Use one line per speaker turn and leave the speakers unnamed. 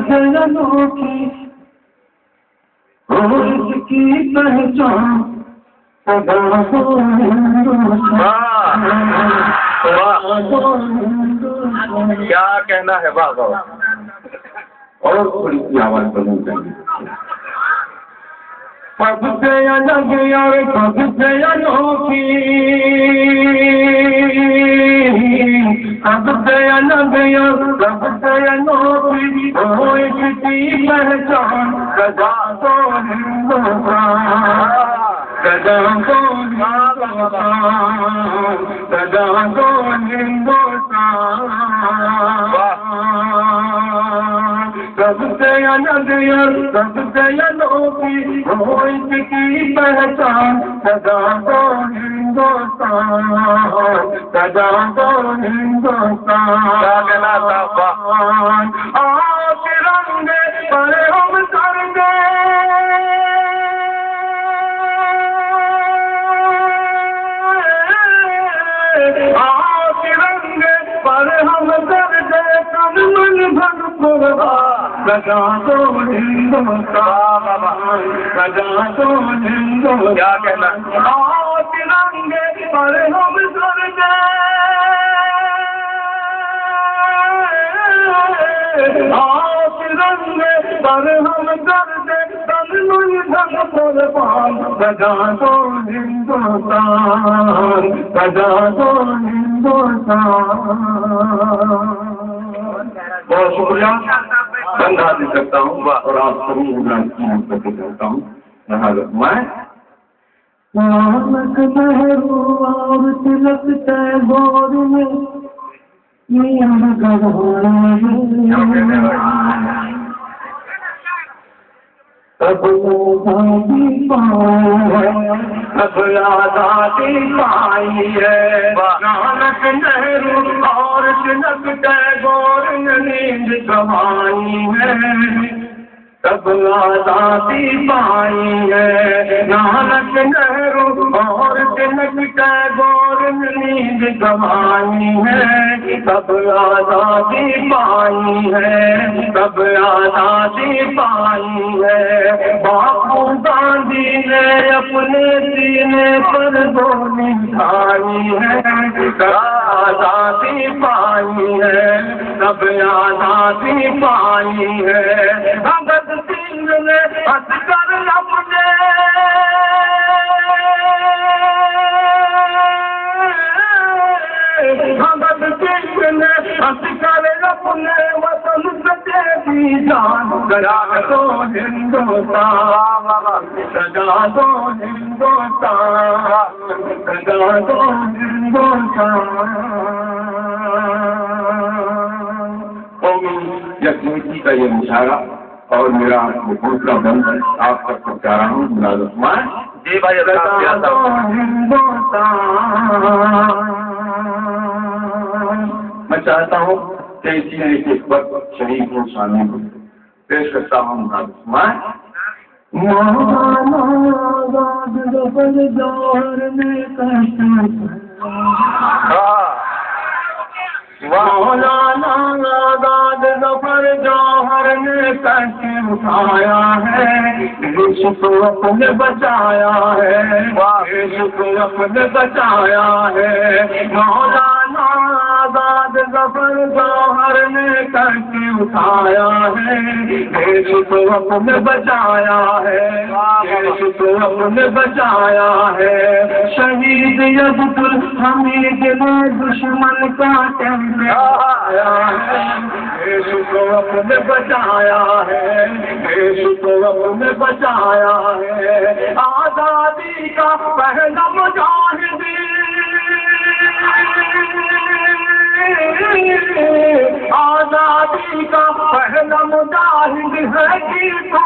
جنوں کی اس کی پہچان
کیا کہنا ہے واہ واہ.
اور تھوڑی سی آواز بلند کرنی پگ سے الگ اور پگ سے انوکھی پگ سے الگ اور پگ سے انوکھی وہ اس کی پہچان سدا تو ہندوستان سدا تو ہندوستان سدا تو ہندوستان سب سے الگ اور سب سے انوکھی وہ اس کی پہچان سدا تو ہندوستان سدا تو ہندوستان. آپ رنگ پر ہم سر دے آپ رنگ پر ہم سر دے تن من بھر سدا تو ہندوستان سدا تو ہندوستان.
کیا کہنا
آپ رنگ پر ہم سر دے آپ رنگ پر ہم سر دے تن من بھر قربان سدا تو ہندوستان سدا تو ہندوستان. بہت شکریہ. بندہ دے سکتا ہوں اور آپ سبھی حضرات کی محبت کرتا ہوں. میں اور تلک تیغور میں اب آزادی پائی ہے نانک نہرو اور تلک تیغور نے نیند گنوائی ہے. تب آزادی پائی ہے نانک نہرو اور تلک تیغور نے نیند گنوائی ہے. تب آزادی پائی ہے تب آزادی پائی ہے. باپو گاندھی نے اپنے سینے پر گولی کھائی ہے. تب آزادی پائی ہے تب آزادی پائی ہے. بھگت سنگھ نے ہنس کر اپنے بھگت سنگھ نے ہنس کر اپنے وطن سے دے دی جان سدا تو ہندوستان سدا تو ہندوستان سدا تو ہندوستان. قومی یکجہتی کا یہ مشاعرہ اور میرا دوسرا بند آپ تک پہنچا رہا ہوں. ملازمان
جی بھائی
میں چاہتا ہوں کہ اسی نے ایک وقت شریف ہو شامل ہو. پیش کرتا ہوں ملازمان مولانا آزاد ظفر جوہر میں مولانا آزاد ظفر جوہر نے کیسے اٹھایا ہے. عشق اپنے بچایا ہے عشق اپنے بچایا ہے. مولانا آزاد ظفر جوہر نے کیسے اٹھایا ہے. عشق اپنے بچایا ہے عشق اپنے بچایا ہے. شہید عبدالحمید نے دشمن کا آیا ہے. عشق اپنے بچایا ہے عشق اپنے بچایا ہے. آزادی کا پہلا مجاہد آزادی کا پہلا مجاہد ہے کہ تو